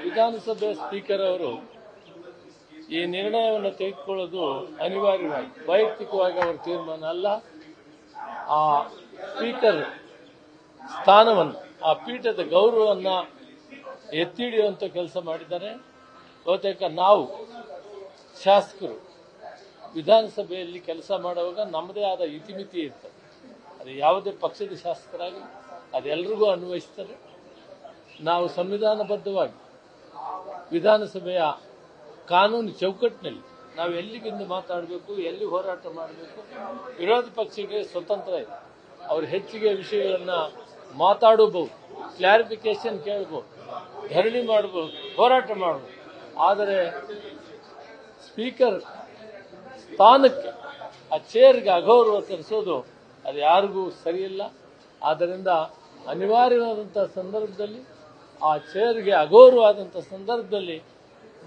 ವಿಧಾನಸಭೆ ಸ್ಪೀಕರ್ ಅವರು ಈ ನಿರ್ಣಯವನ್ನು ತೆಗೆದುಕೊಳ್ಳೋದು ಅನಿವಾರ್ಯವಾಗಿ ವೈಯಕ್ತಿಕವಾಗಿ ಅವರ ತೀರ್ಮಾನ ಅಲ್ಲ. ಆ ಸ್ಪೀಕರ್ ಸ್ಥಾನವನ್ನು, ಆ ಪೀಠದ ಗೌರವವನ್ನು ಎತ್ತಿ ಹಿಡಿಯುವಂಥ ಕೆಲಸ ಮಾಡಿದ್ದಾರೆ. ಬಹುತೇಕ ನಾವು ಶಾಸಕರು ವಿಧಾನಸಭೆಯಲ್ಲಿ ಕೆಲಸ ಮಾಡುವಾಗ ನಮ್ಮದೇ ಆದ ಇತಿಮಿತಿ ಇರ್ತದೆ. ಅದು ಯಾವುದೇ ಪಕ್ಷದ ಶಾಸಕರಾಗಲಿ ಅದೆಲ್ಲರಿಗೂ ಅನ್ವಯಿಸ್ತಾರೆ. ನಾವು ಸಂವಿಧಾನಬದ್ಧವಾಗಿ ವಿಧಾನಸಭೆಯ ಕಾನೂನು ಚೌಕಟ್ಟಿನಲ್ಲಿ ನಾವು ಎಲ್ಲಿಗಿಂದ ಮಾತಾಡಬೇಕು, ಎಲ್ಲಿ ಹೋರಾಟ ಮಾಡಬೇಕು, ವಿರೋಧ ಪಕ್ಷಕ್ಕೆ ಸ್ವತಂತ್ರ ಇದೆ. ಅವರು ಹೆಚ್ಚಿಗೆ ವಿಷಯಗಳನ್ನು ಮಾತಾಡಬಹುದು, ಕ್ಲಾರಿಫಿಕೇಶನ್ ಕೇಳಬಹುದು, ಧರಣಿ ಮಾಡಬಹುದು, ಹೋರಾಟ ಮಾಡಬಹುದು. ಆದರೆ ಸ್ಪೀಕರ್ ಸ್ಥಾನಕ್ಕೆ, ಆ ಚೇರ್ಗೆ ಅಗೌರವ ತರಿಸೋದು ಅದು ಯಾರಿಗೂ ಸರಿಯಿಲ್ಲ. ಆದ್ದರಿಂದ ಅನಿವಾರ್ಯವಾದಂಥ ಸಂದರ್ಭದಲ್ಲಿ, ಆ ಚೇರ್ಗೆ ಅಗೌರವಾದಂಥ ಸಂದರ್ಭದಲ್ಲಿ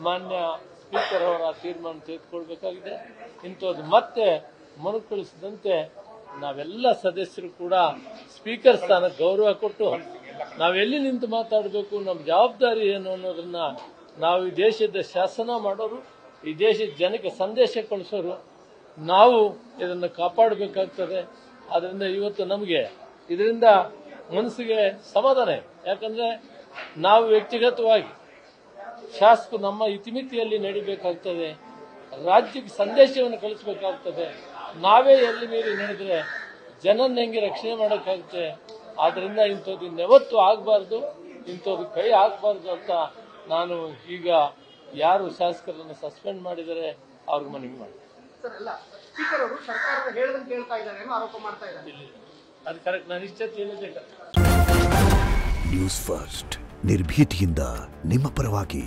ಮಾನ್ಯ ಸ್ಪೀಕರ್ ಅವರ ತೀರ್ಮಾನ ತೆಗೆದುಕೊಳ್ಬೇಕಾಗಿದೆ. ಇಂಥದ್ದು ಮತ್ತೆ ಮರುಕಳಿಸಿದಂತೆ ನಾವೆಲ್ಲ ಸದಸ್ಯರು ಕೂಡ ಸ್ಪೀಕರ್ ಸ್ಥಾನಕ್ಕೆ ಗೌರವ ಕೊಟ್ಟು ನಾವೆಲ್ಲಿ ನಿಂತು ಮಾತಾಡಬೇಕು, ನಮ್ಮ ಜವಾಬ್ದಾರಿ ಏನು ಅನ್ನೋದನ್ನ ನಾವು ಈ ದೇಶದ ಶಾಸನ ಮಾಡೋರು, ಈ ದೇಶದ ಜನಕ್ಕೆ ಸಂದೇಶ ಕಳಿಸೋರು, ನಾವು ಇದನ್ನು ಕಾಪಾಡಬೇಕಾಗ್ತದೆ. ಆದ್ದರಿಂದ ಇವತ್ತು ನಮಗೆ ಇದರಿಂದ ಮನಸ್ಸಿಗೆ ಸಮಾಧಾನ ಇದೆ. ಯಾಕಂದ್ರೆ ನಾವು ವ್ಯಕ್ತಿಗತವಾಗಿ ಶಾಸಕರು ನಮ್ಮ ಇತಿಮಿತಿಯಲ್ಲಿ ನಡಿಬೇಕಾಗ್ತದೆ, ರಾಜ್ಯಕ್ಕೆ ಸಂದೇಶವನ್ನು ಕಳಿಸಬೇಕಾಗ್ತದೆ. ನಾವೇ ಎಲ್ಲಿ ಮೀರಿ ನಡೆದ್ರೆ ಜನನ್ನ ಹೆಂಗೆ ರಕ್ಷಣೆ ಮಾಡೋಕ್ಕಾಗುತ್ತೆ. ಆದ್ರಿಂದ ಇಂಥದ್ದು ಯಾವತ್ತೂ ಆಗಬಾರ್ದು, ಇಂಥದ್ದು ಕೈ ಹಾಕಬಾರ್ದು ಅಂತ ನಾನು ಈಗ ಯಾರು ಶಾಸಕರನ್ನು ಸಸ್ಪೆಂಡ್ ಮಾಡಿದರೆ ಅವ್ರಿಗೆ ಮನವಿ ಮಾಡಿ. ಅದು ಕರೆಕ್ಟ್, ನಾನು ಇಷ್ಟ ತಿಳಿದೆ. ನ್ಯೂಸ್ ಫಸ್ಟ್ ನಿರ್ಭೀತಿಯಿಂದ ನಿಮ್ಮ ಪರವಾಗಿ.